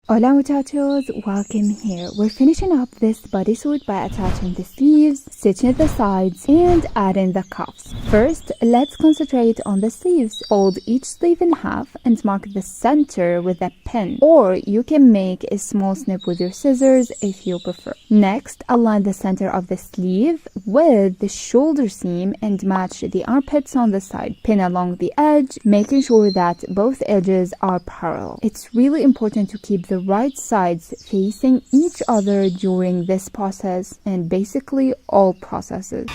Hola muchachos, welcome here. We're finishing up this bodysuit by attaching the sleeves, stitching the sides, and adding the cuffs. First, let's concentrate on the sleeves. Fold each sleeve in half and mark the center with a pin, or you can make a small snip with your scissors if you prefer. Next, align the center of the sleeve with the shoulder seam and match the armpits on the side. Pin along the edge, making sure that both edges are parallel. It's really important to keep the right sides facing each other during this process and basically all processes.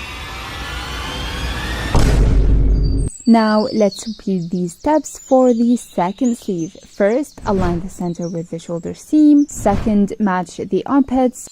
Now let's repeat these steps for the second sleeve. First, align the center with the shoulder seam. Second, match the armpits.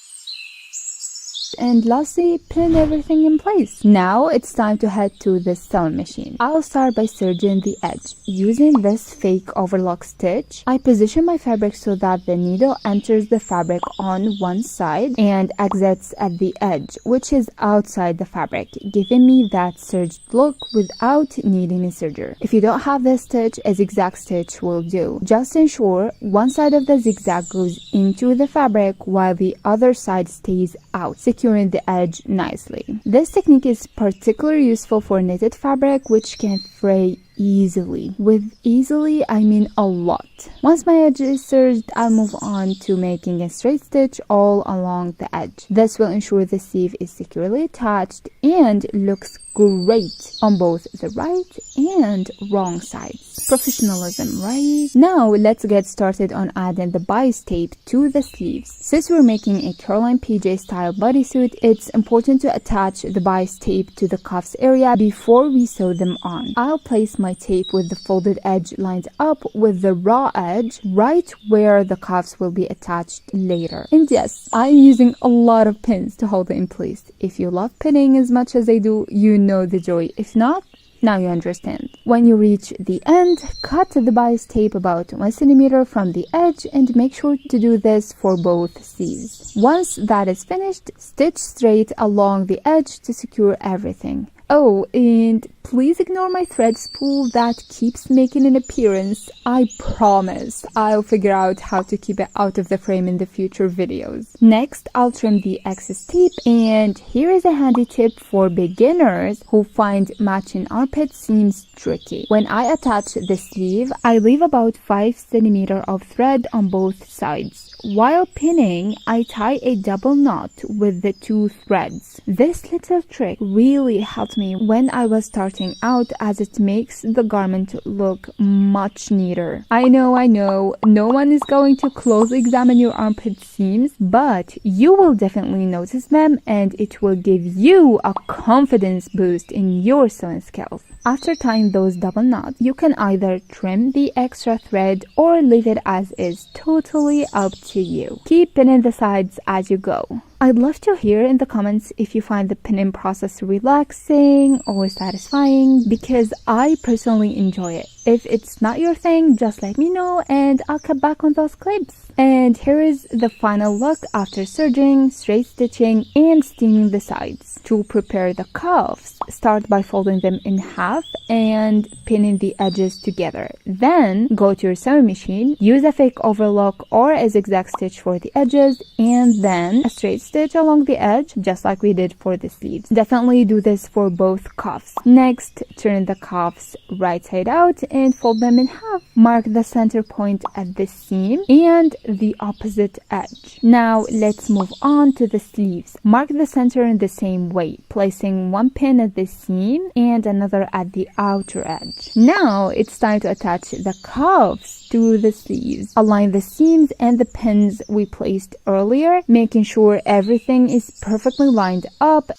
And lastly, pin everything in place. Now it's time to head to the sewing machine. I'll start by serging the edge. Using this fake overlock stitch, I position my fabric so that the needle enters the fabric on one side and exits at the edge, which is outside the fabric, giving me that serged look without needing a serger. If you don't have this stitch, a zigzag stitch will do. Just ensure one side of the zigzag goes into the fabric while the other side stays out, securing the edge nicely. This technique is particularly useful for knitted fabric, which can fray easily. With easily, I mean a lot. Once my edge is serged, I'll move on to making a straight stitch all along the edge. This will ensure the sleeve is securely attached and looks great on both the right and wrong sides. Professionalism, right? Now let's get started on adding the bias tape to the sleeves. Since we're making a Caroline PJ style bodysuit, it's important to attach the bias tape to the cuffs area before we sew them on. I'll place my tape with the folded edge lined up with the raw edge right where the cuffs will be attached later. And yes, I'm using a lot of pins to hold it in place. If you love pinning as much as I do, you know the joy. If not, now you understand. When you reach the end, cut the bias tape about 1 centimeter from the edge and make sure to do this for both sleeves. Once that is finished, stitch straight along the edge to secure everything. Oh, and please ignore my thread spool that keeps making an appearance. I promise I'll figure out how to keep it out of the frame in the future videos. Next, I'll trim the excess tape, and here is a handy tip for beginners who find matching armpit seams tricky. When I attach the sleeve, I leave about 5 centimeters of thread on both sides. While pinning, I tie a double knot with the 2 threads. This little trick really helped me when I was starting out, as it makes the garment look much neater. I know, no one is going to closely examine your armpit seams, but you will definitely notice them, and it will give you a confidence boost in your sewing skills. After tying those double knots, you can either trim the extra thread or leave it as is, totally up to you. Keep pinning the sides as you go. I'd love to hear in the comments if you find the pinning process relaxing or satisfying, because I personally enjoy it. If it's not your thing, just let me know and I'll cut back on those clips. And here is the final look after serging, straight stitching, and steaming the sides. To prepare the cuffs, start by folding them in half and pinning the edges together. Then go to your sewing machine, use a fake overlock or a zigzag stitch for the edges, and then a straight stitch along the edge, just like we did for the sleeves. Definitely do this for both cuffs. Next, turn the cuffs right side out and fold them in half. Mark the center point at the seam and the opposite edge. Now let's move on to the sleeves. Mark the center in the same way, placing one pin at the seam and another at the outer edge. Now it's time to attach the cuffs to the sleeves. Align the seams and the pins we placed earlier, making sure everything is perfectly lined up.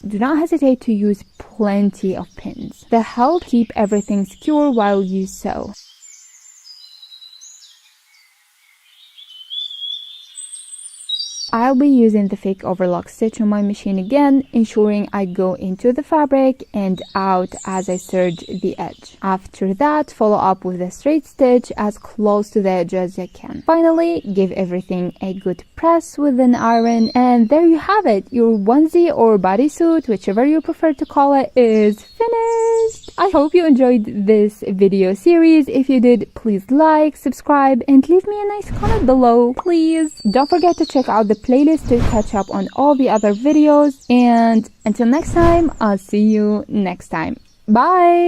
Do not hesitate to use plenty of pins. They help keep everything secure while you sew. I'll be using the fake overlock stitch on my machine again, ensuring I go into the fabric and out as I serge the edge. After that, follow up with a straight stitch as close to the edge as you can. Finally, give everything a good press with an iron, and there you have it. Your onesie or bodysuit, whichever you prefer to call it, is finished. I hope you enjoyed this video series. If you did, please like, subscribe, and leave me a nice comment below, please. Don't forget to check out the playlist to catch up on all the other videos. And until next time, I'll see you next time. Bye!